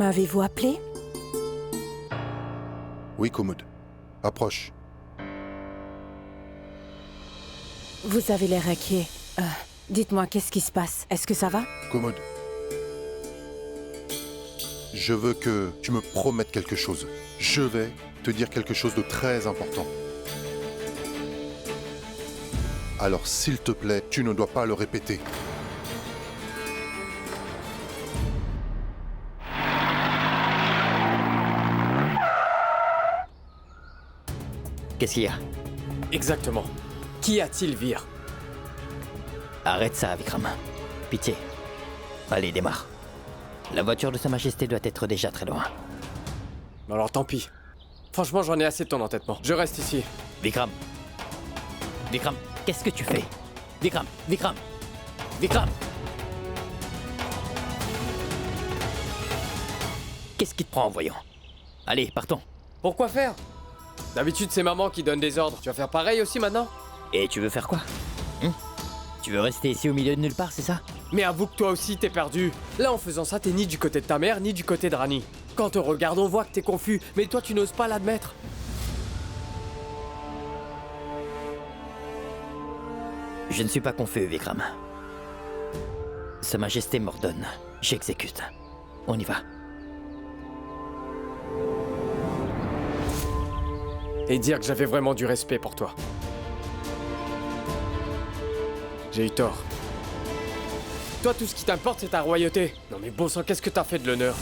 M'avez-vous appelé? Oui, Kumud. Approche. Vous avez l'air inquiet. Dites-moi, qu'est-ce qui se passe? Est-ce que ça va? Kumud. Je veux que tu me promettes quelque chose. Je vais te dire quelque chose de très important. Alors, s'il te plaît, tu ne dois pas le répéter. Qu'est-ce qu'il y a? Exactement. Qui a-t-il, Vir? Arrête ça, Vikram. Pitié. Allez, démarre. La voiture de Sa Majesté doit être déjà très loin. Alors tant pis. Franchement, j'en ai assez de ton entêtement. Je reste ici. Vikram. Vikram, qu'est-ce que tu fais? Vikram, Vikram, Vikram. Qu'est-ce qui te prend en voyant? Allez, partons. Pourquoi faire? D'habitude, c'est maman qui donne des ordres. Tu vas faire pareil aussi maintenant? Et tu veux faire quoi? Tu veux rester ici au milieu de nulle part, c'est ça? Mais avoue que toi aussi, t'es perdu. Là, en faisant ça, t'es ni du côté de ta mère, ni du côté de Rani. Quand on te regarde, on voit que t'es confus, mais toi, tu n'oses pas l'admettre. Je ne suis pas confus, Vikram. Sa Majesté m'ordonne. J'exécute. On y va. Et dire que j'avais vraiment du respect pour toi. J'ai eu tort. Toi, tout ce qui t'importe, c'est ta royauté. Non mais bon sang, qu'est-ce que t'as fait de l'honneur?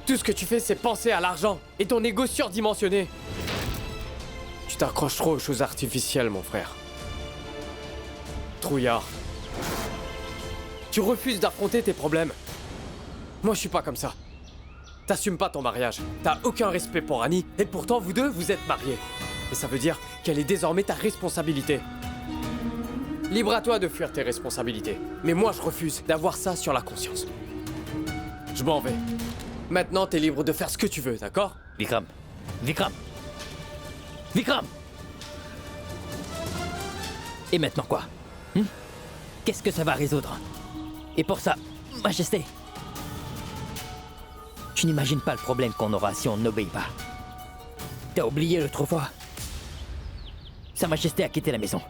Tout ce que tu fais, c'est penser à l'argent et ton égo surdimensionné. Tu t'accroches trop aux choses artificielles, mon frère. Trouillard. Tu refuses d'affronter tes problèmes. Moi, je suis pas comme ça. T'assumes pas ton mariage. T'as aucun respect pour Annie, et pourtant, vous deux, vous êtes mariés. Et ça veut dire qu'elle est désormais ta responsabilité. Libre à toi de fuir tes responsabilités. Mais moi, je refuse d'avoir ça sur la conscience. Je m'en vais. Maintenant, t'es libre de faire ce que tu veux, d'accord? Vikram. Vikram. Vikram. Et maintenant quoi? Qu'est-ce que ça va résoudre? Et pour ça, Majesté, tu n'imagines pas le problème qu'on aura si on n'obéit pas. T'as oublié l'autre fois? Sa Majesté a quitté la maison.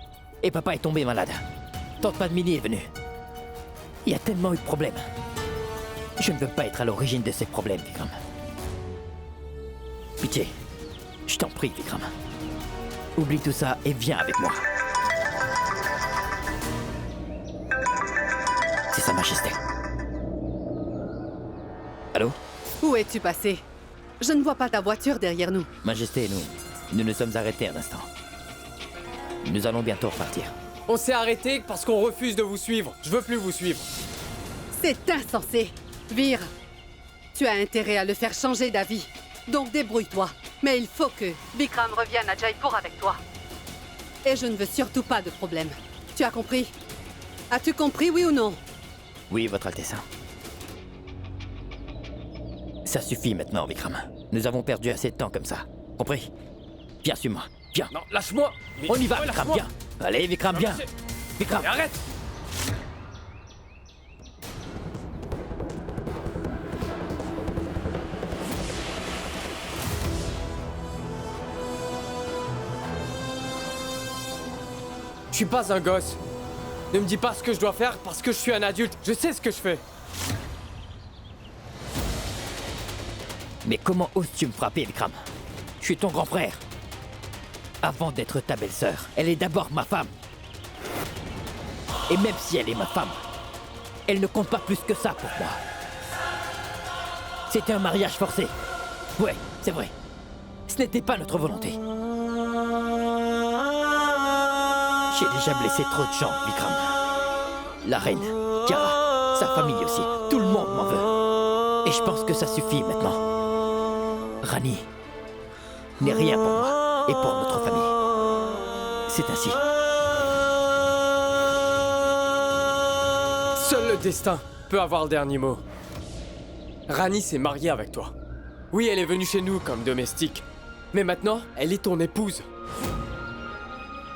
Et papa est tombé malade. Tante Padmini est venue. Il y a tellement eu de problèmes. Je ne veux pas être à l'origine de ces problèmes, Vikram. Pitié, je t'en prie, Vikram. Oublie tout ça et viens avec moi. C'est Sa Majesté. Allô? Où es-tu passé? Je ne vois pas ta voiture derrière nous. Majesté, nous sommes arrêtés un instant. Nous allons bientôt repartir. On s'est arrêté parce qu'on refuse de vous suivre. Je veux plus vous suivre. C'est insensé. Vir, tu as intérêt à le faire changer d'avis. Donc débrouille-toi. Mais il faut que Vikram revienne à Jaipur avec toi. Et je ne veux surtout pas de problème. Tu as compris? As-tu compris, oui ou non? Oui, Votre Altesse. Ça suffit maintenant, Vikram. Nous avons perdu assez de temps comme ça. Compris? Viens, suis-moi. Viens. Non, lâche-moi. On y va, Ouais, Vikram, lâche-moi. viens. Allez, Vikram, viens. Vikram. Mais arrête. Je suis pas un gosse. Ne me dis pas ce que je dois faire parce que je suis un adulte. Je sais ce que je fais. Mais comment oses-tu me frapper, Vikram? Je suis ton grand frère. Avant d'être ta belle-sœur, elle est d'abord ma femme. Et même si elle est ma femme, elle ne compte pas plus que ça pour moi. C'était un mariage forcé. Ouais, c'est vrai. Ce n'était pas notre volonté. J'ai déjà blessé trop de gens, Vikram. La reine, Kiara, sa famille aussi. Tout le monde m'en veut. Et je pense que ça suffit maintenant. Rani n'est rien pour moi et pour notre famille. C'est ainsi. Seul le destin peut avoir le dernier mot. Rani s'est mariée avec toi. Oui, elle est venue chez nous comme domestique. Mais maintenant, elle est ton épouse.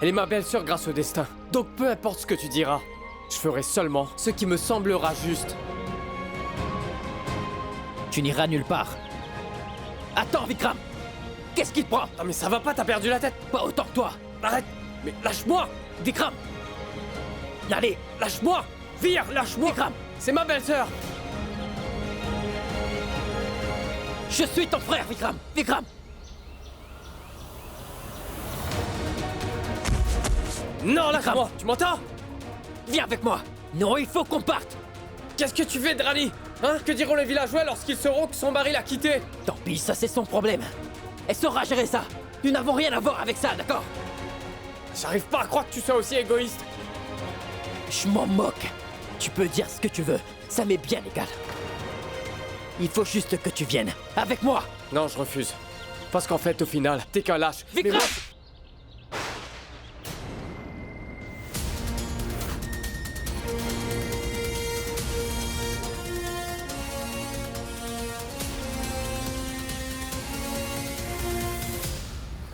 Elle est ma belle-sœur grâce au destin. Donc peu importe ce que tu diras, je ferai seulement ce qui me semblera juste. Tu Tu n'iras nulle part. Attends, Vikram! Qu'est-ce qui te prend? Non mais ça va pas, t'as perdu la tête. Pas autant que toi! Arrête. Mais lâche-moi. Vikram! Allez, Lâche-moi. Vire, lâche-moi. Vikram! C'est ma belle-sœur. Je suis ton frère, Vikram! Vikram! Non, lâche-moi. Tu m'entends? Viens avec moi! Non, il faut qu'on parte! Qu'est-ce que tu fais, Drani? Hein? Que diront les villageois lorsqu'ils sauront que son mari l'a quitté? Tant pis, ça c'est son problème. Elle saura gérer ça. Nous n'avons rien à voir avec ça, d'accord? J'arrive pas à croire que tu sois aussi égoïste. Je m'en moque. Tu peux dire ce que tu veux. Ça m'est bien égal. Il faut juste que tu viennes. Avec moi! Non, je refuse. Parce qu'en fait, au final, t'es qu'un lâche. Mais Vikram! moi-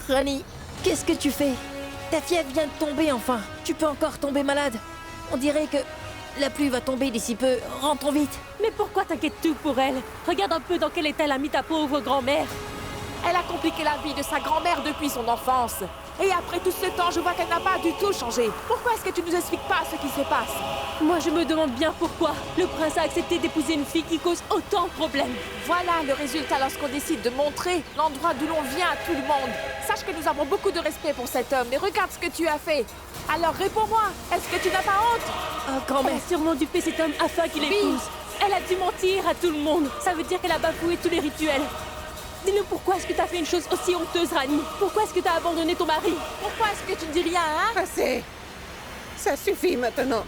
Rani, qu'est-ce que tu fais? Ta fièvre vient de tomber enfin. Tu peux encore tomber malade. On dirait que la pluie va tomber d'ici peu. Rentrons vite. Mais pourquoi t'inquiètes-tu pour elle? Regarde un peu dans quel état elle a mis ta pauvre grand-mère. Elle a compliqué la vie de sa grand-mère depuis son enfance. Et après tout ce temps, je vois qu'elle n'a pas du tout changé. Pourquoi est-ce que tu nous expliques pas ce qui se passe? Moi, je me demande bien pourquoi le prince a accepté d'épouser une fille qui cause autant de problèmes. Voilà le résultat lorsqu'on décide de montrer l'endroit d'où l'on vient à tout le monde. Sache que nous avons beaucoup de respect pour cet homme, mais regarde ce que tu as fait. Alors réponds-moi, est-ce que tu n'as pas honte? Oh, Elle grand-mère. a sûrement dupé cet homme afin qu'il épouse. Elle a dû mentir à tout le monde. Ça veut dire qu'elle a bafoué tous les rituels. Dis-nous pourquoi est-ce que t'as fait une chose aussi honteuse, Rani? Pourquoi est-ce que t'as abandonné ton mari? Pourquoi est-ce que tu ne dis rien, hein? Assez. Ça suffit maintenant.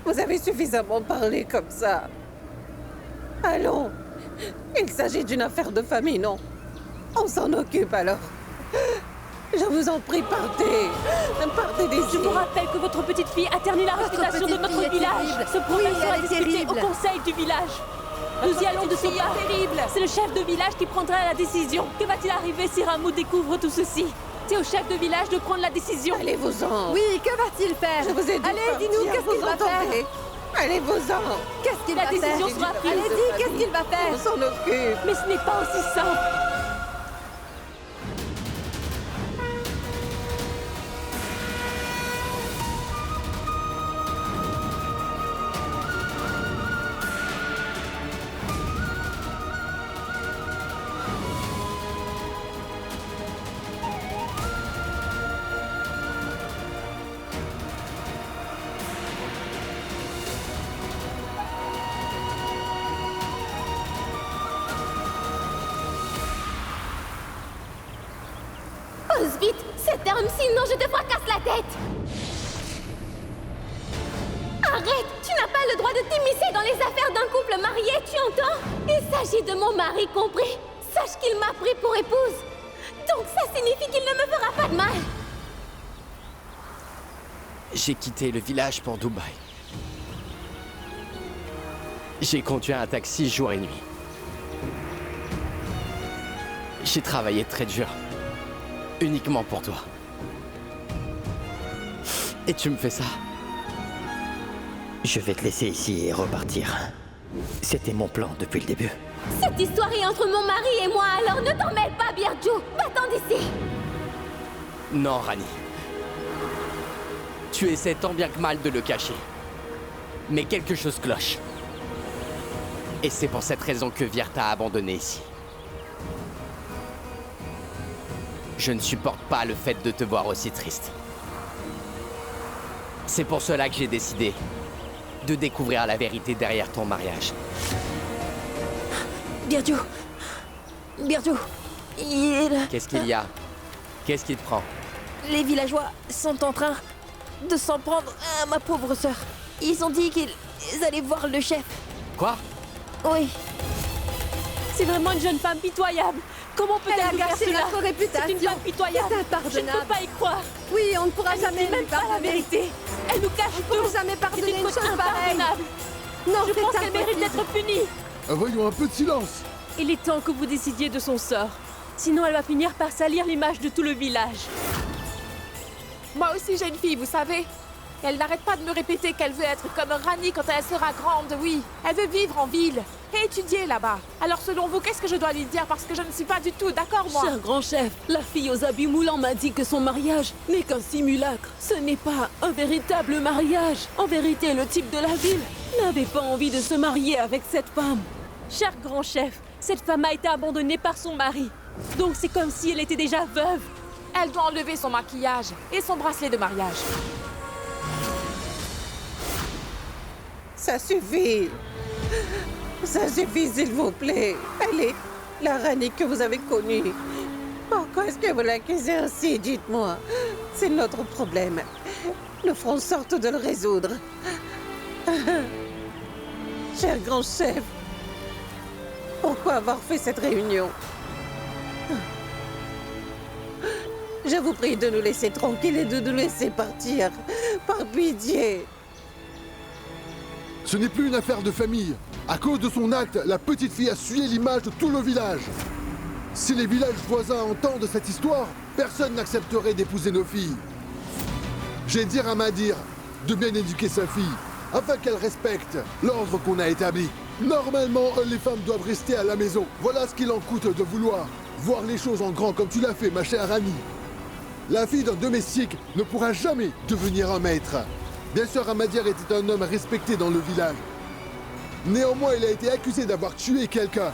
Vous avez suffisamment parlé comme ça. Allons. Il s'agit d'une affaire de famille, non? On s'en occupe alors. Je vous en prie, partez. Partez Je d'ici. vous rappelle que votre petite fille a terni la réputation de petite notre fille est village. terrible. Ce problème Oui, sera elle est discuté au terrible. conseil du village. Nous y allons de ce pas. C'est le chef de village qui prendra la décision. Que va-t-il arriver si Rameau découvre tout ceci? C'est au chef de village de prendre la décision. Allez-vous-en. Oui, que va-t-il faire? Je vous ai dit Allez, de dis-nous, partir, qu'est-ce qu'il vous va faire? entendez? Allez-vous-en. Qu'est-ce qu'il La va décision faire? sera prise. Allez-y, qu'est-ce qu'il va On faire? s'en occupe. Mais ce n'est pas aussi simple. Ose vite, cet arme, sinon je te fracasse la tête. Arrête, tu n'as pas le droit de t'immiscer dans les affaires d'un couple marié, tu entends? Il s'agit de mon mari, compris? Sache qu'il m'a pris pour épouse. Donc ça signifie qu'il ne me fera pas de mal. J'ai quitté le village pour Dubaï. J'ai conduit un taxi jour et nuit. J'ai travaillé très dur. Uniquement pour toi. Et tu me fais ça? Je vais te laisser ici et repartir. C'était mon plan depuis le début. Cette histoire est entre mon mari et moi, alors ne t'en mêle pas, Birju. Va-t'en d'ici. Non, Rani. Tu essaies tant bien que mal de le cacher. Mais quelque chose cloche. Et c'est pour cette raison que Vir t'a abandonné ici. Je ne supporte pas le fait de te voir aussi triste. C'est pour cela que j'ai décidé de découvrir la vérité derrière ton mariage. Birju. Birju. Qu'est-ce qu'il y a? Qu'est-ce qui te prend? Les villageois sont en train de s'en prendre à ma pauvre sœur. Ils ont dit qu'ils allaient voir le chef. Quoi? Oui. C'est vraiment une jeune femme pitoyable. Comment Elle peut-elle a nous faire gâché cela? notre réputation. C'est une femme pitoyable. C'est Je ne peux impardonnable. pas y croire. Oui, on ne pourra Elle ne jamais dit même lui pas la pardonner. vérité. Elle nous cache On ne pourra tout. jamais C'est pardonner une une faute chose pareille. impardonnable. Non, Je c'est pense qu'elle mérite impossible. d'être punie. Voyons, un peu de silence. Il est temps que vous décidiez de son sort. Sinon, elle va finir par salir l'image de tout le village. Moi aussi j'ai une fille, vous savez. Elle n'arrête pas de me répéter qu'elle veut être comme Rani quand elle sera grande, oui. Elle veut vivre en ville et étudier là-bas. Alors selon vous, qu'est-ce que je dois lui dire? Parce que je ne suis pas du tout d'accord, moi. Cher grand chef, la fille aux habits moulants m'a dit que son mariage n'est qu'un simulacre. Ce n'est pas un véritable mariage. En vérité, le type de la ville n'avait pas envie de se marier avec cette femme. Cher grand chef, cette femme a été abandonnée par son mari. Donc c'est comme si elle était déjà veuve. Elle doit enlever son maquillage et son bracelet de mariage. Ça suffit. Ça suffit, s'il vous plaît. Elle est la Rani que vous avez connue. Pourquoi est-ce que vous l'accusez ainsi? Dites-moi. C'est notre problème. Nous ferons sorte de le résoudre. Cher grand chef, pourquoi avoir fait cette réunion? Je vous prie de nous laisser tranquilles et de nous laisser partir. Par pitié. Ce n'est plus une affaire de famille. À cause de son acte, la petite fille a souillé l'image de tout le village. Si les villages voisins entendent cette histoire, personne n'accepterait d'épouser nos filles. J'ai dit à Madir de bien éduquer sa fille, afin qu'elle respecte l'ordre qu'on a établi. Normalement, les femmes doivent rester à la maison. Voilà ce qu'il en coûte de vouloir voir les choses en grand comme tu l'as fait, ma chère Rani. La fille d'un domestique ne pourra jamais devenir un maître. Bien sûr, Amadir était un homme respecté dans le village. Néanmoins, il a été accusé d'avoir tué quelqu'un.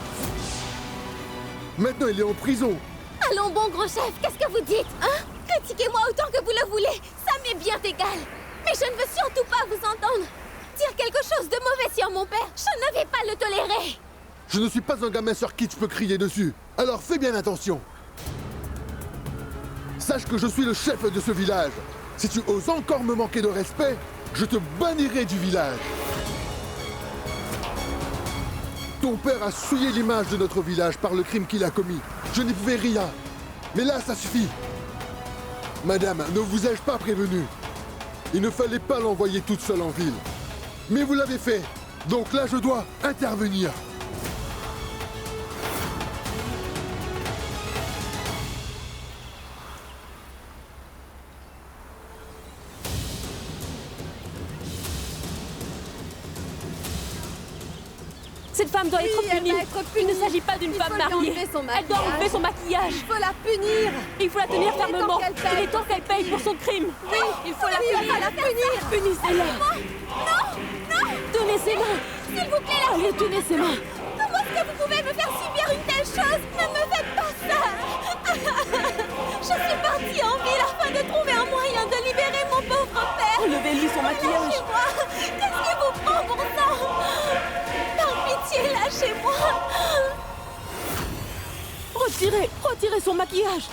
Maintenant, il est en prison. Allons, bon gros chef, qu'est-ce que vous dites, hein? Critiquez-moi autant que vous le voulez, ça m'est bien égal. Mais je ne veux surtout pas vous entendre dire quelque chose de mauvais sur mon père. Je ne vais pas le tolérer. Je ne suis pas un gamin sur qui tu peux crier dessus. Alors fais bien attention. Sache que je suis le chef de ce village. Si tu oses encore me manquer de respect, je te bannirai du village. Ton père a souillé l'image de notre village par le crime qu'il a commis. Je n'y pouvais rien. Mais là, ça suffit. Madame, ne vous ai-je pas prévenu? Il ne fallait pas l'envoyer toute seule en ville. Mais vous l'avez fait. Donc là, je dois intervenir. Cette femme doit être punie. Il ne s'agit pas d'une femme mariée. Elle doit enlever son maquillage. Il faut la punir. Et il faut la tenir fermement. Il est temps qu'elle paye pour son crime. Oui, il faut la punir. Punissez-la. Non, non, Tenez ses mains. s'il vous plaît, Allez, tenez ses mains. comment est-ce que vous pouvez me faire subir une telle chose? Ne me faites pas ça. Je suis partie en ville afin de trouver un moyen de libérer mon pauvre père. Enlevez-lui son maquillage. Lâchez-moi. Qu'est-ce qui vous prend, bon sang? Par pitié, lâchez-moi. Retirez son maquillage.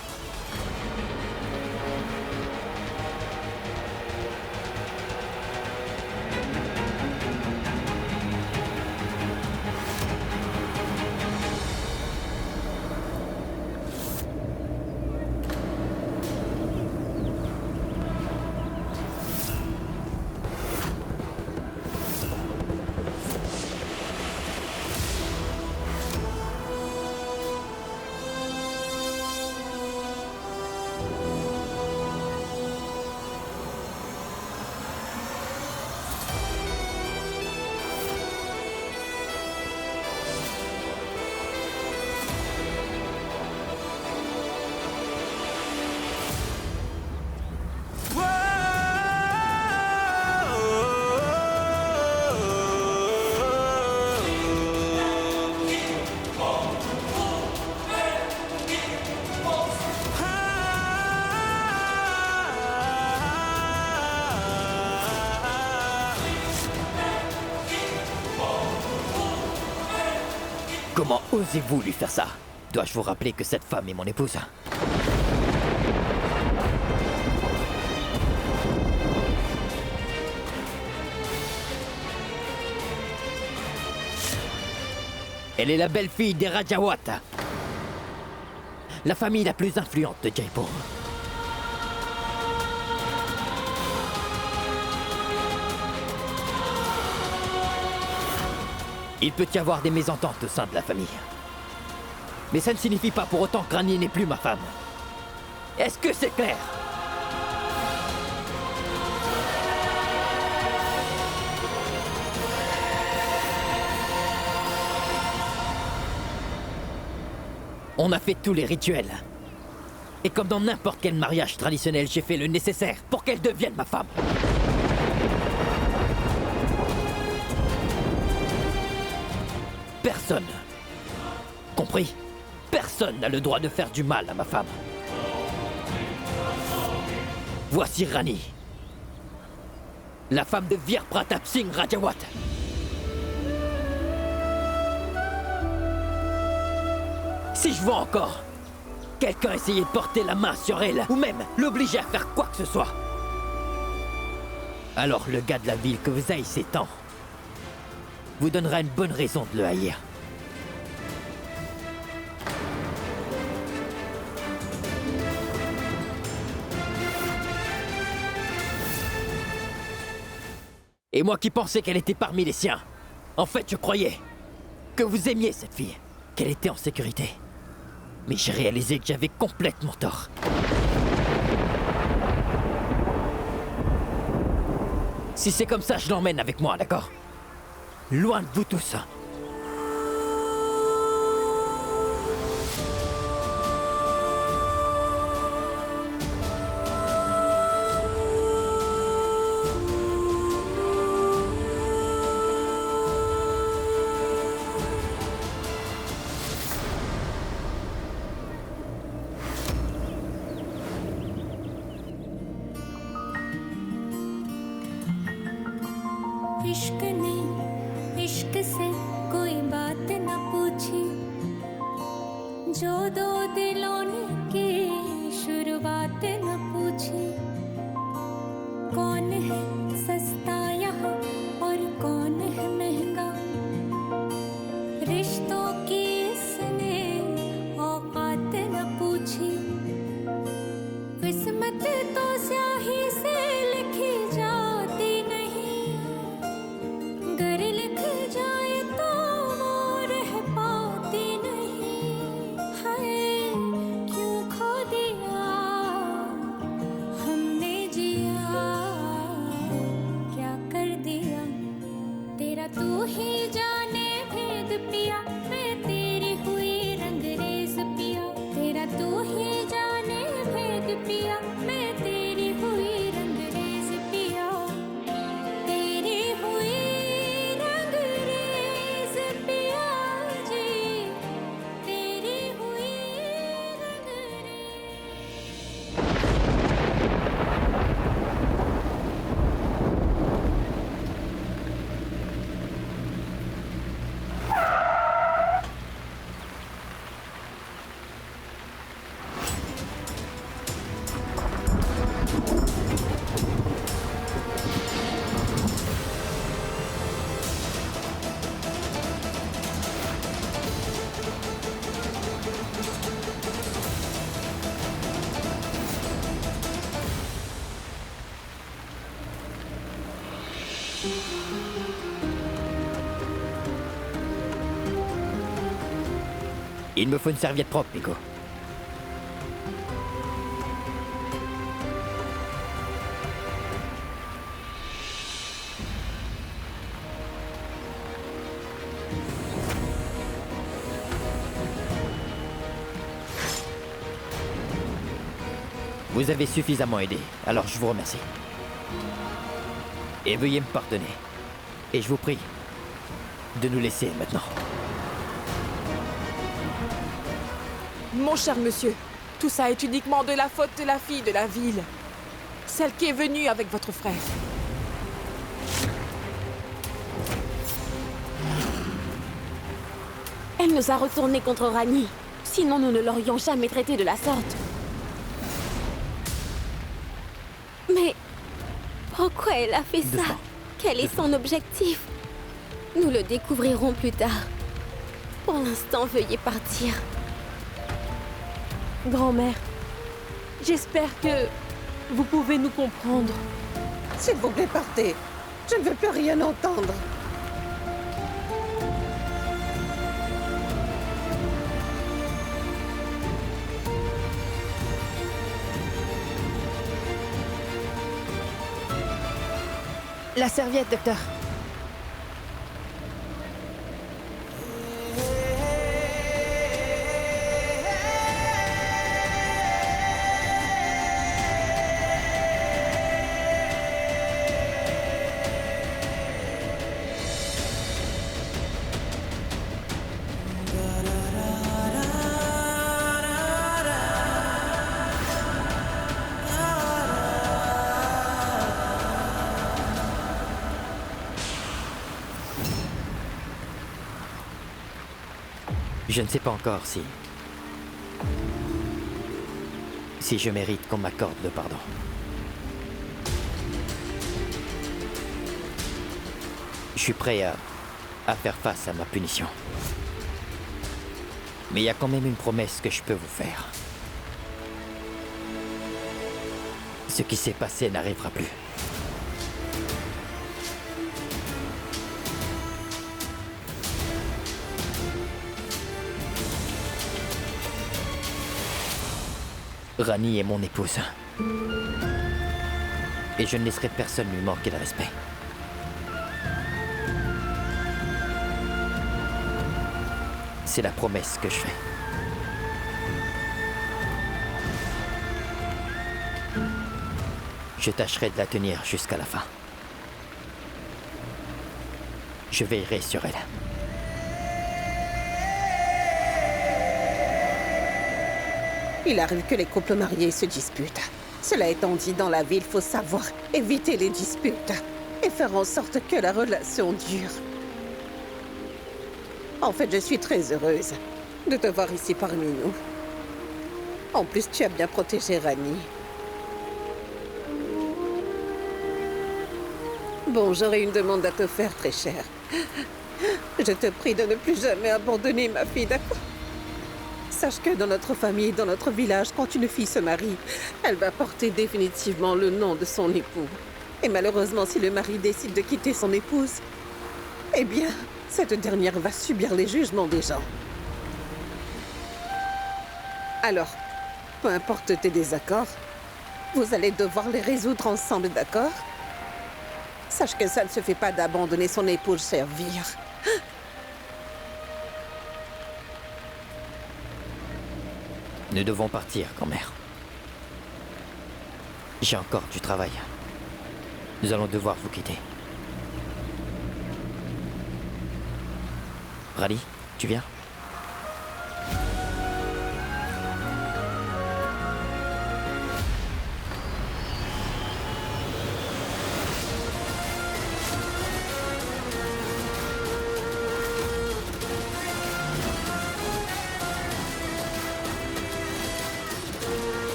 Comment osez-vous lui faire ça? Dois-je vous rappeler que cette femme est mon épouse? Elle est la belle-fille des Rajawat, la famille la plus influente de Jaipur. Il peut y avoir des mésententes au sein de la famille. Mais ça ne signifie pas pour autant que Rani n'est plus ma femme. Est-ce que c'est clair? On a fait tous les rituels. Et comme dans n'importe quel mariage traditionnel, j'ai fait le nécessaire pour qu'elle devienne ma femme. Personne, compris? Personne n'a le droit de faire du mal à ma femme. Voici Rani, la femme de Vir Pratap Singh Rajawat. Si je vois encore quelqu'un essayer de porter la main sur elle, ou même l'obliger à faire quoi que ce soit, alors le gars de la ville que vous haïssez tant vous donnera une bonne raison de le haïr. Et moi qui pensais qu'elle était parmi les siens, en fait je croyais que vous aimiez cette fille, qu'elle était en sécurité. Mais j'ai réalisé que j'avais complètement tort. Si c'est comme ça, je l'emmène avec moi, d'accord? Loin de vous tous. इश्क ने इश्क से कोई बात न पूछी, जो दो दिलों ने की शुरुआत न पूछी। कौन है सस्ता यहाँ और कौन है महंगा, रिश्तों की इसने औकात न पूछी। किस्मत तो स्याही से लिखी जाती नहीं, गर लिख जाए तो वो रह पाती नहीं। हाय क्यों खो दिया हमने जिया, क्या कर दिया तेरा तू ही जाने भेद पिया। मैं तेरी हुई रंगरेज पिया, तेरा तू ही जाने भेद पिया। मैं तेरी हुई रंगरेज पिया, तेरी हुई रंगरेज पिया जी, तेरी हुई Rangrez. Il me faut une serviette propre, Pico. Vous avez suffisamment aidé, alors je vous remercie. Et veuillez me pardonner. Et je vous prie de nous laisser maintenant. Mon cher monsieur, tout ça est uniquement de la faute de la fille de la ville. Celle qui est venue avec votre frère. Elle nous a retournés contre Rani. Sinon, nous ne l'aurions jamais traité de la sorte. Mais pourquoi elle a fait ça? Quel est son objectif? Nous le découvrirons plus tard. Pour l'instant, veuillez partir. Grand-mère, j'espère que vous pouvez nous comprendre. S'il vous plaît, partez. Je ne veux plus rien entendre. La serviette, docteur. Je ne sais pas encore si je mérite qu'on m'accorde le pardon. Je suis prêt à faire face à ma punition. Mais il y a quand même une promesse que je peux vous faire. Ce qui s'est passé n'arrivera plus. Rani est mon épouse. Et je ne laisserai personne lui manquer de respect. C'est la promesse que je fais. Je tâcherai de la tenir jusqu'à la fin. Je veillerai sur elle. Il arrive que les couples mariés se disputent. Cela étant dit, dans la vie, il faut savoir éviter les disputes et faire en sorte que la relation dure. En fait, je suis très heureuse de te voir ici parmi nous. En plus, tu as bien protégé Rani. Bon, j'aurais une demande à te faire, très chère. Je te prie de ne plus jamais abandonner ma fille, d'accord? Sache que dans notre famille, dans notre village, quand une fille se marie, elle va porter définitivement le nom de son époux. Et malheureusement, si le mari décide de quitter son épouse, eh bien, cette dernière va subir les jugements des gens. Alors, peu importe tes désaccords, vous allez devoir les résoudre ensemble, d'accord? Sache que ça ne se fait pas d'abandonner son épouse servir. Nous devons partir, grand-mère. J'ai encore du travail. Nous allons devoir vous quitter. Rani, tu viens?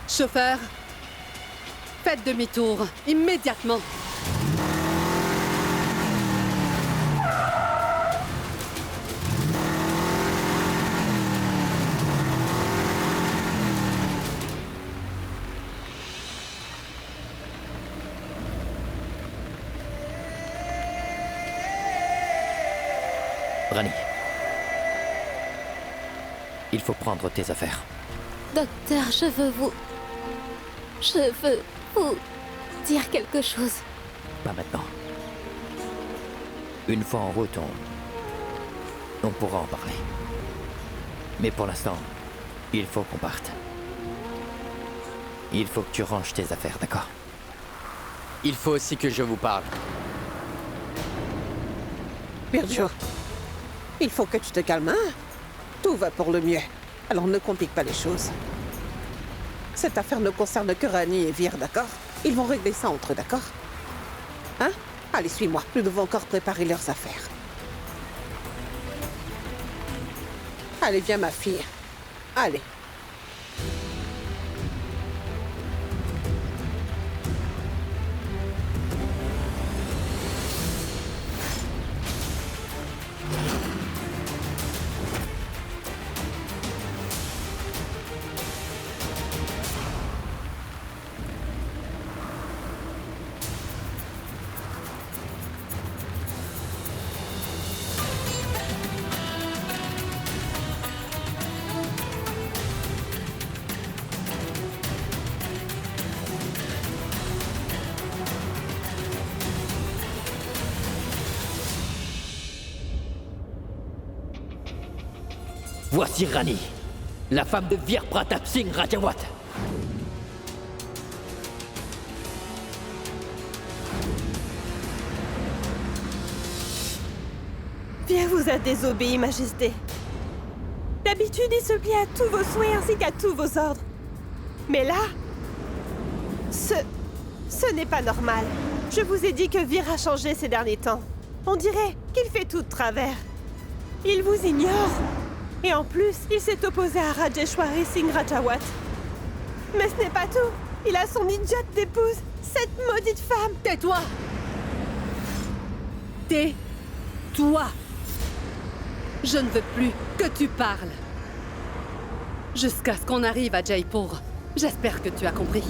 Chauffeur, faites demi-tour, immédiatement. Rani, il faut prendre tes affaires. Docteur, je veux vous dire quelque chose. Pas maintenant. Une fois en route, on pourra en parler. Mais pour l'instant, il faut qu'on parte. Il faut que tu ranges tes affaires, d'accord? Il faut aussi que je vous parle. Birjo, il faut que tu te calmes, hein? Tout va pour le mieux. Alors ne complique pas les choses. Cette affaire ne concerne que Rani et Vir, d'accord? Ils vont régler ça entre eux, d'accord? Hein? Allez, suis-moi. Nous devons encore préparer leurs affaires. Allez, viens, ma fille. Allez. Voici Rani, la femme de Vir Pratap Singh Rajawat. Vir vous a désobéi, Majesté. D'habitude, il se plie à tous vos souhaits ainsi qu'à tous vos ordres. Mais là, ce n'est pas normal. Je vous ai dit que Vir a changé ces derniers temps. On dirait qu'il fait tout de travers. Il vous ignore. Et en plus, il s'est opposé à Rajeshwari Singh Rajawat. Mais ce n'est pas tout. Il a son idiote d'épouse, cette maudite femme. Tais-toi! Tais-toi! Je ne veux plus que tu parles. Jusqu'à ce qu'on arrive à Jaipur. J'espère que tu as compris.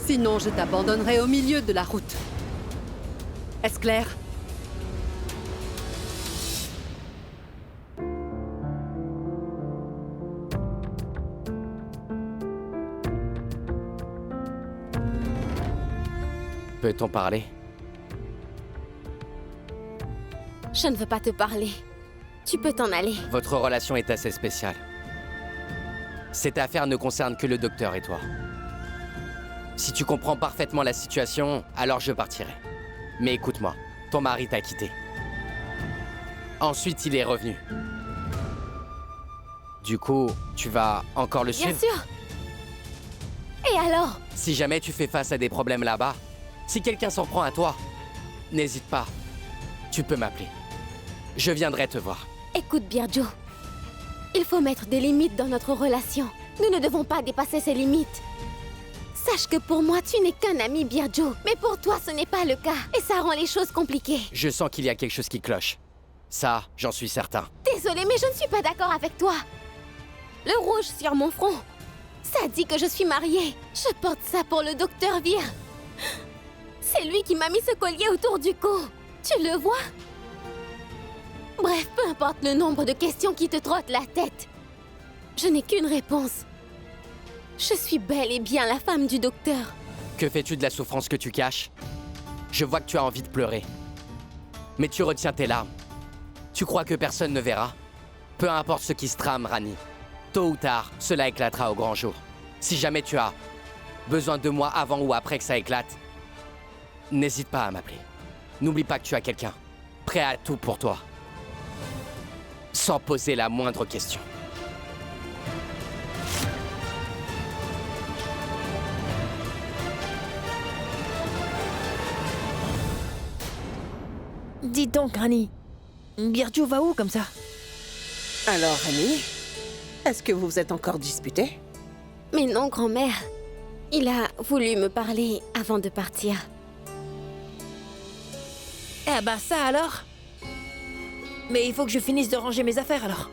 Sinon, je t'abandonnerai au milieu de la route. Est-ce clair? Peut-on parler? Je ne veux pas te parler. Tu peux t'en aller. Votre relation est assez spéciale. Cette affaire ne concerne que le docteur et toi. Si tu comprends parfaitement la situation, alors je partirai. Mais écoute-moi, ton mari t'a quitté. Ensuite, il est revenu. Du coup, tu vas encore le suivre? Bien sûr. Et alors? Si jamais tu fais face à des problèmes là-bas, si quelqu'un s'en prend à toi, n'hésite pas. Tu peux m'appeler. Je viendrai te voir. Écoute, Birju. Il faut mettre des limites dans notre relation. Nous ne devons pas dépasser ces limites. Sache que pour moi, tu n'es qu'un ami, Birju. Mais pour toi, ce n'est pas le cas. Et ça rend les choses compliquées. Je sens qu'il y a quelque chose qui cloche. Ça, j'en suis certain. Désolée, mais je ne suis pas d'accord avec toi. Le rouge sur mon front, ça dit que je suis mariée. Je porte ça pour le docteur Vir. C'est lui qui m'a mis ce collier autour du cou. Tu le vois? Bref, peu importe le nombre de questions qui te trottent la tête. Je n'ai qu'une réponse. Je suis bel et bien la femme du docteur. Que fais-tu de la souffrance que tu caches? Je vois que tu as envie de pleurer. Mais tu retiens tes larmes. Tu crois que personne ne verra? Peu importe ce qui se trame, Rani. Tôt ou tard, cela éclatera au grand jour. Si jamais tu as besoin de moi avant ou après que ça éclate, n'hésite pas à m'appeler. N'oublie pas que tu as quelqu'un prêt à tout pour toi. Sans poser la moindre question. Dis donc, Rani, Birju va où comme ça? Alors, Rani, est-ce que vous vous êtes encore disputés? Mais non, grand-mère. Il a voulu me parler avant de partir. Eh ben ça alors? Mais il faut que je finisse de ranger mes affaires alors.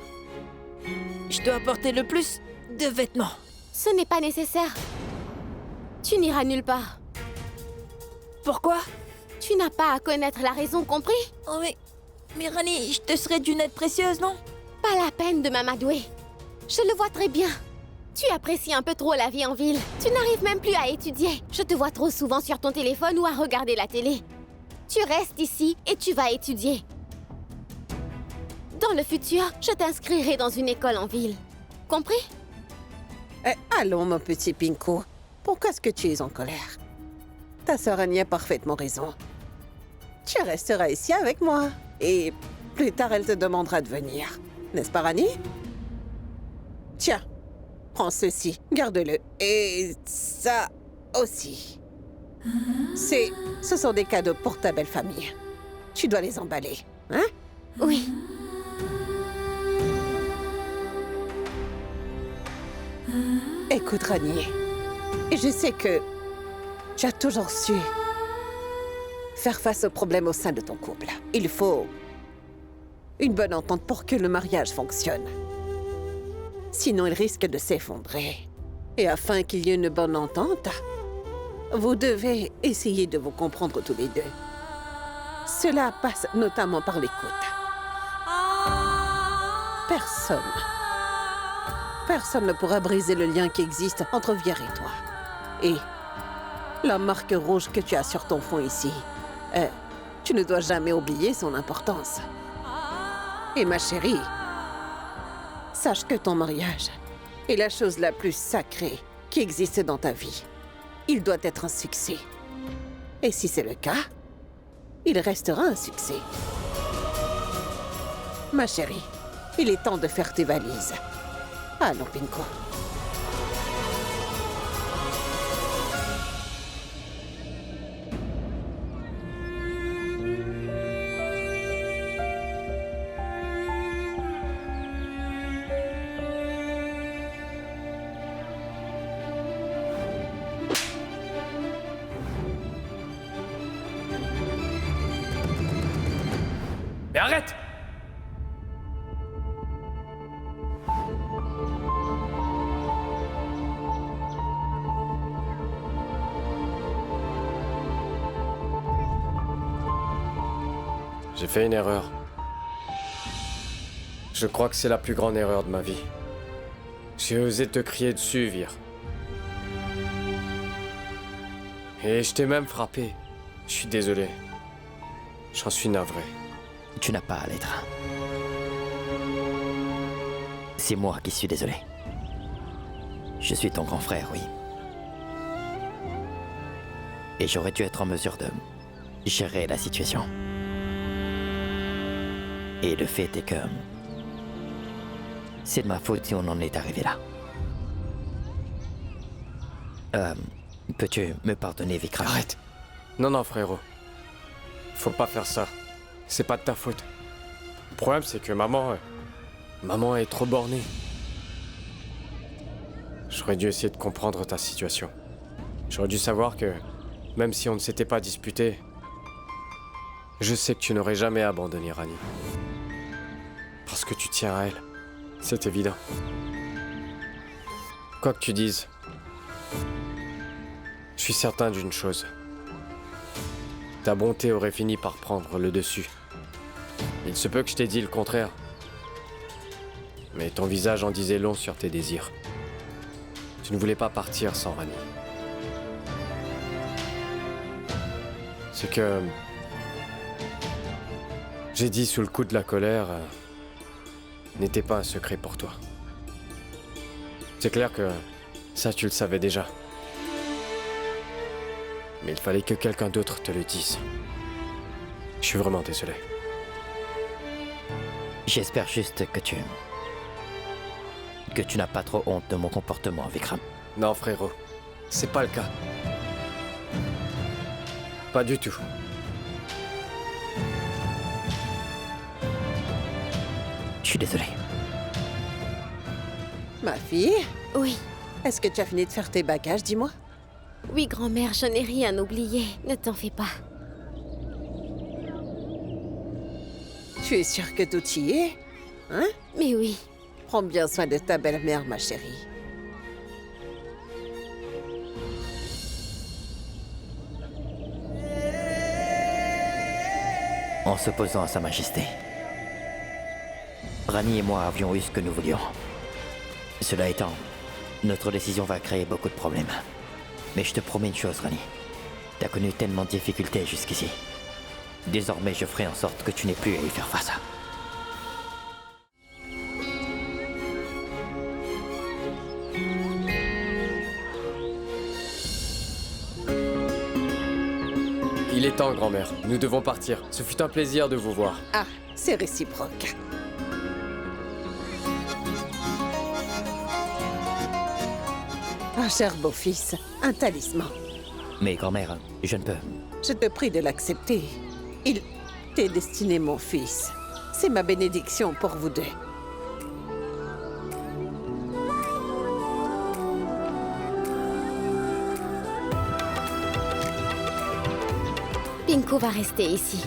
Je dois apporter le plus de vêtements. Ce n'est pas nécessaire. Tu n'iras nulle part. Pourquoi? Tu n'as pas à connaître la raison, compris? Oh mais Rani, je te serais d'une aide précieuse, non? Pas la peine de m'amadouer. Je le vois très bien. Tu apprécies un peu trop la vie en ville. Tu n'arrives même plus à étudier. Je te vois trop souvent sur ton téléphone ou à regarder la télé. Tu restes ici et tu vas étudier. Dans le futur, je t'inscrirai dans une école en ville. Compris? Allons, mon petit Pinko. Pourquoi est-ce que tu es en colère? Ta sœur Annie a parfaitement raison. Tu resteras ici avec moi. Et plus tard, elle te demandera de venir. N'est-ce pas, Rani? Tiens, prends ceci, garde-le. Et ça aussi. Ce sont des cadeaux pour ta belle famille. Tu dois les emballer, hein? Oui. Écoute, Rani, je sais que tu as toujours su faire face aux problèmes au sein de ton couple. Il faut une bonne entente pour que le mariage fonctionne. Sinon, il risque de s'effondrer. Et afin qu'il y ait une bonne entente, vous devez essayer de vous comprendre tous les deux. Cela passe notamment par l'écoute. Personne ne pourra briser le lien qui existe entre Vir et toi. Et la marque rouge que tu as sur ton front ici, tu ne dois jamais oublier son importance. Et ma chérie, sache que ton mariage est la chose la plus sacrée qui existe dans ta vie. Il doit être un succès. Et si c'est le cas, il restera un succès. Ma chérie, il est temps de faire tes valises. Allons, Pinko. Mais arrête! J'ai fait une erreur. Je crois que c'est la plus grande erreur de ma vie. J'ai osé te crier dessus, Vir. Et je t'ai même frappé. Je suis désolé. J'en suis navré. Tu n'as pas à l'être. C'est moi qui suis désolé. Je suis ton grand frère, oui. Et j'aurais dû être en mesure de gérer la situation. Et le fait est que c'est de ma faute si on en est arrivé là. Peux-tu me pardonner, Vikram? Arrête. Non, frérot. Faut pas faire ça. C'est pas de ta faute. Le problème, c'est que maman est trop bornée. J'aurais dû essayer de comprendre ta situation. J'aurais dû savoir que, même si on ne s'était pas disputé, je sais que tu n'aurais jamais abandonné Rani. Parce que tu tiens à elle. C'est évident. Quoi que tu dises, je suis certain d'une chose. Ta bonté aurait fini par prendre le dessus. Il se peut que je t'ai dit le contraire. Mais ton visage en disait long sur tes désirs. Tu ne voulais pas partir sans Rani. Ce que j'ai dit sous le coup de la colère n'était pas un secret pour toi. C'est clair que ça, tu le savais déjà. Mais il fallait que quelqu'un d'autre te le dise. Je suis vraiment désolé. J'espère juste que tu n'as pas trop honte de mon comportement, Vikram. Non, frérot. C'est pas le cas. Pas du tout. Je suis désolé. Ma fille, Oui, est-ce que tu as fini de faire tes bagages, dis-moi? oui, grand-mère, je n'ai rien oublié. Ne t'en fais pas. Tu es sûre que tout y est? Hein? Mais oui, Prends bien soin de ta belle-mère, ma chérie. En s'opposant à Sa Majesté, Rani et moi avions eu ce que nous voulions. Cela étant, notre décision va créer beaucoup de problèmes. Mais je te promets une chose, Rani. T'as connu tellement de difficultés jusqu'ici. Désormais, je ferai en sorte que tu n'aies plus à y faire face. Il est temps, grand-mère. Nous devons partir. Ce fut un plaisir de vous voir. Ah, c'est réciproque. Ah, cher beau-fils, un talisman. Mais grand-mère, je ne peux. Je te prie de l'accepter. Il t'est destiné, mon fils. C'est ma bénédiction pour vous deux. Pinko va rester ici.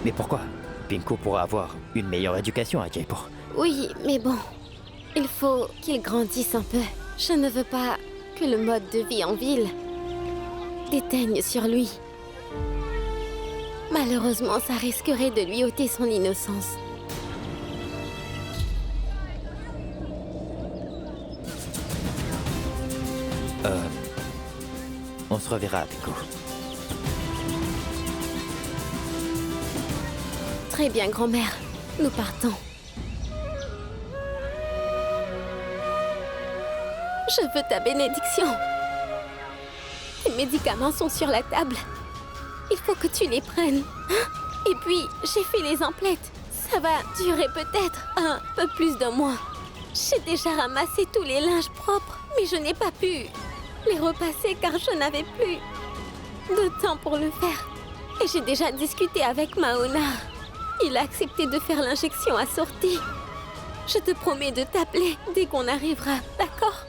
Mais pourquoi? Pinko pourra avoir une meilleure éducation à Jaipur. Oui, mais bon, il faut qu'il grandisse un peu. Je ne veux pas que le mode de vie en ville déteigne sur lui. Malheureusement, ça risquerait de lui ôter son innocence. On se reverra, Pinko. Très bien, grand-mère. Nous partons. Je veux ta bénédiction. Tes médicaments sont sur la table. Il faut que tu les prennes. Et puis, j'ai fait les emplettes. Ça va durer peut-être un peu plus d'un mois. J'ai déjà ramassé tous les linges propres, mais je n'ai pas pu les repasser car je n'avais plus de temps pour le faire. Et j'ai déjà discuté avec Maona. Il a accepté de faire l'injection assortie. Je te promets de t'appeler dès qu'on arrivera, d'accord?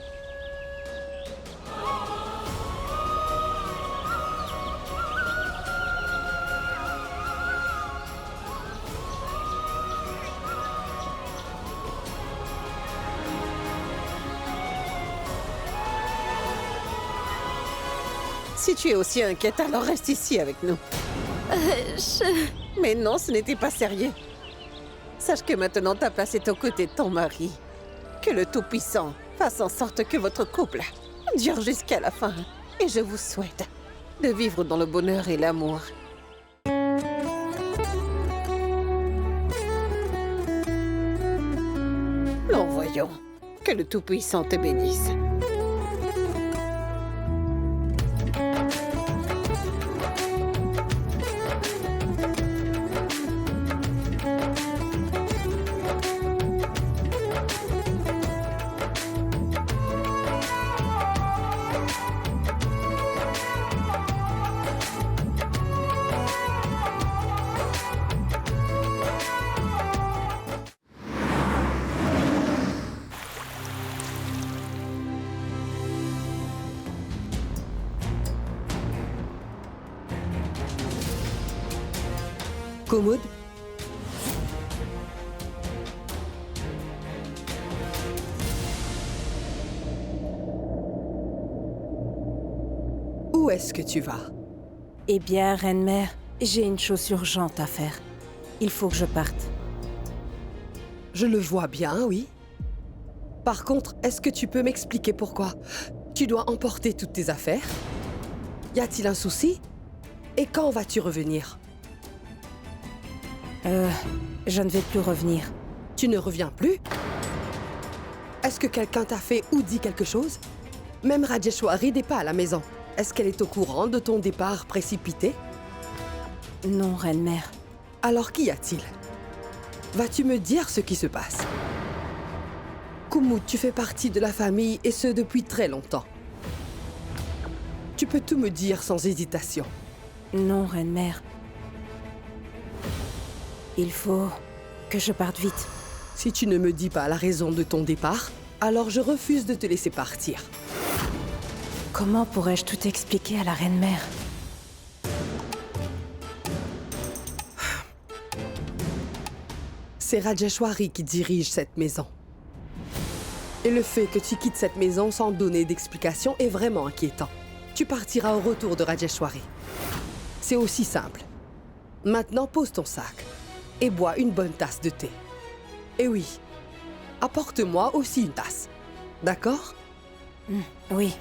Si tu es aussi inquiète, alors reste ici avec nous. Mais non, ce n'était pas sérieux. Sache que maintenant ta place est aux côtés de ton mari. Que le Tout-Puissant fasse en sorte que votre couple dure jusqu'à la fin. Et je vous souhaite de vivre dans le bonheur et l'amour. Non, voyons. Que le Tout-Puissant te bénisse. Commode. Où est-ce que tu vas? Eh bien, Reine-Mère, j'ai une chose urgente à faire. Il faut que je parte. Je le vois bien, oui. Par contre, est-ce que tu peux m'expliquer pourquoi tu dois emporter toutes tes affaires? Y a-t-il un souci? Et quand vas-tu revenir? Je ne vais plus revenir. Tu ne reviens plus? Est-ce que quelqu'un t'a fait ou dit quelque chose? Même Rajeshwari n'est pas à la maison. Est-ce qu'elle est au courant de ton départ précipité? Non, Reine-Mère. Alors qu'y a-t-il? Vas-tu me dire ce qui se passe? Kumud, tu fais partie de la famille et ce depuis très longtemps. Tu peux tout me dire sans hésitation. Non, Reine-Mère. Il faut que je parte vite. Si tu ne me dis pas la raison de ton départ, alors je refuse de te laisser partir. Comment pourrais-je tout expliquer à la Reine-Mère? C'est Rajeshwari qui dirige cette maison. Et le fait que tu quittes cette maison sans donner d'explication est vraiment inquiétant. Tu partiras au retour de Rajeshwari. C'est aussi simple. Maintenant, pose ton sac et bois une bonne tasse de thé. Et oui, apporte-moi aussi une tasse. D'accord? Oui.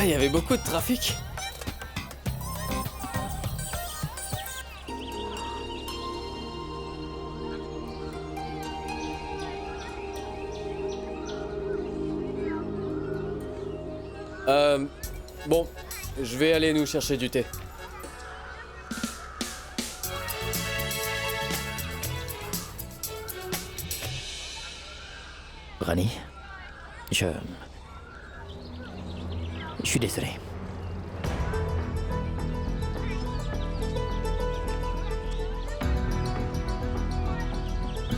Il y avait beaucoup de trafic. Bon, je vais aller nous chercher du thé. Rani, je suis désolé.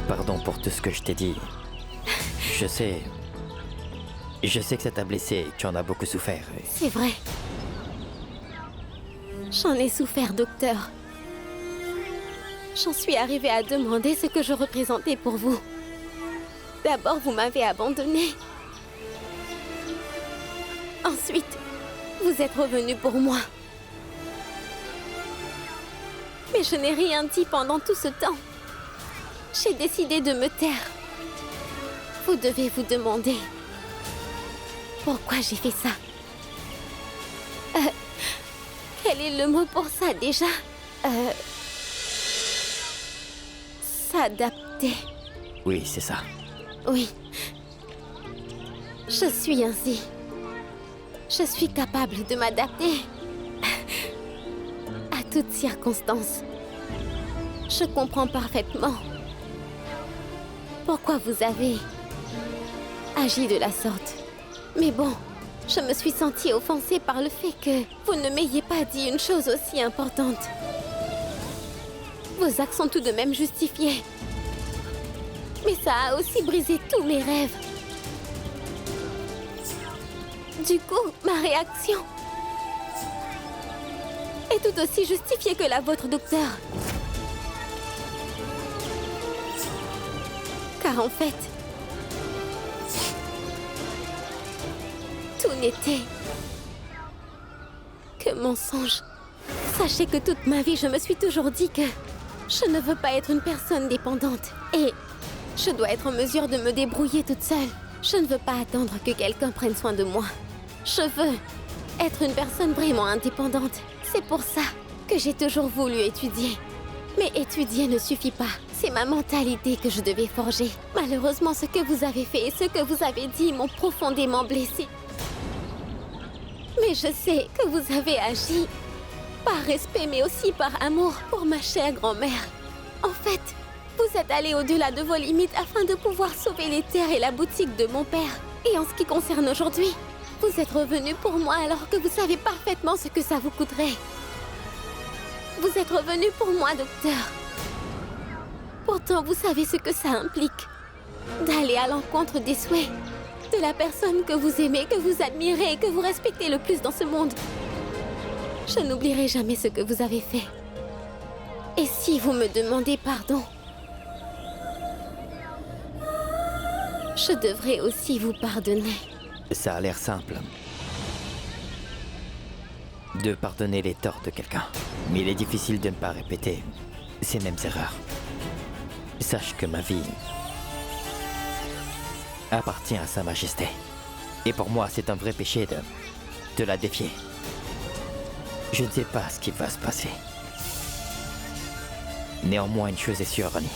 Pardon pour tout ce que je t'ai dit. Je sais que ça t'a blessé et que tu en as beaucoup souffert. C'est vrai. J'en ai souffert, docteur. J'en suis arrivée à demander ce que je représentais pour vous. D'abord, vous m'avez abandonnée. Ensuite, vous êtes revenu pour moi. Mais je n'ai rien dit pendant tout ce temps. J'ai décidé de me taire. Vous devez vous demander pourquoi j'ai fait ça. Quel est le mot pour ça déjà? S'adapter. Oui, c'est ça. Oui. Je suis ainsi. Je suis capable de m'adapter à toutes circonstances. Je comprends parfaitement pourquoi vous avez agi de la sorte. Mais bon, je me suis sentie offensée par le fait que vous ne m'ayez pas dit une chose aussi importante. Vos actes sont tout de même justifiés. Mais ça a aussi brisé tous mes rêves. Du coup, ma réaction est tout aussi justifiée que la vôtre, docteur. Car en fait, tout n'était que mensonge. Sachez que toute ma vie, je me suis toujours dit que je ne veux pas être une personne dépendante. Et je dois être en mesure de me débrouiller toute seule. Je ne veux pas attendre que quelqu'un prenne soin de moi. Je veux être une personne vraiment indépendante. C'est pour ça que j'ai toujours voulu étudier. Mais étudier ne suffit pas. C'est ma mentalité que je devais forger. Malheureusement, ce que vous avez fait et ce que vous avez dit m'ont profondément blessée. Mais je sais que vous avez agi par respect, mais aussi par amour pour ma chère grand-mère. En fait, vous êtes allé au-delà de vos limites afin de pouvoir sauver les terres et la boutique de mon père. Et en ce qui concerne aujourd'hui, vous êtes revenu pour moi alors que vous savez parfaitement ce que ça vous coûterait. Vous êtes revenu pour moi, docteur. Pourtant, vous savez ce que ça implique. D'aller à l'encontre des souhaits de la personne que vous aimez, que vous admirez et que vous respectez le plus dans ce monde. Je n'oublierai jamais ce que vous avez fait. Et si vous me demandez pardon, je devrais aussi vous pardonner. Ça a l'air simple. De pardonner les torts de quelqu'un. Mais il est difficile de ne pas répéter ces mêmes erreurs. Sache que ma vie appartient à Sa Majesté. Et pour moi, c'est un vrai péché de la défier. Je ne sais pas ce qui va se passer. Néanmoins, une chose est sûre, Rani.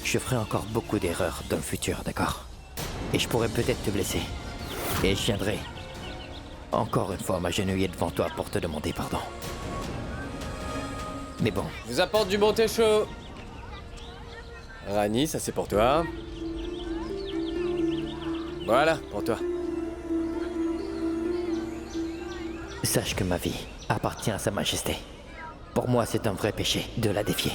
Je ferai encore beaucoup d'erreurs dans le futur, d'accord? Et je pourrais peut-être te blesser. Et je viendrai encore une fois m'agenouiller devant toi pour te demander pardon. Mais bon. Je vous apporte du bon thé chaud. Rani, ça c'est pour toi. Voilà, pour toi. Sache que ma vie appartient à Sa Majesté. Pour moi, c'est un vrai péché de la défier.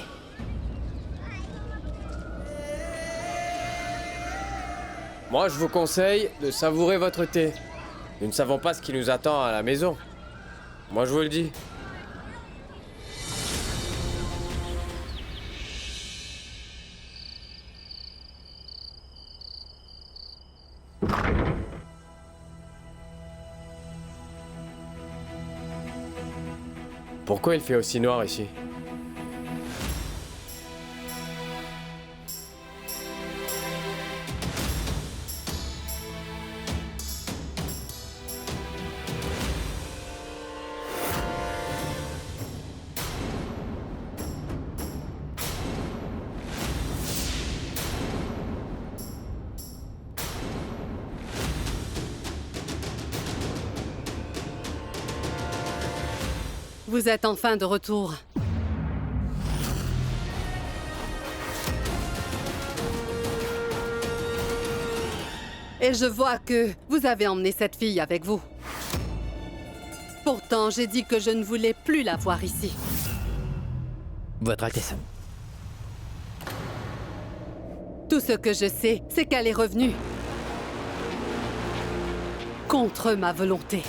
Moi, je vous conseille de savourer votre thé. Nous ne savons pas ce qui nous attend à la maison. Moi, je vous le dis. Pourquoi il fait aussi noir ici? Vous êtes enfin de retour. Et je vois que vous avez emmené cette fille avec vous. Pourtant, j'ai dit que je ne voulais plus la voir ici. Votre Altesse. Tout ce que je sais, c'est qu'elle est revenue. Contre ma volonté.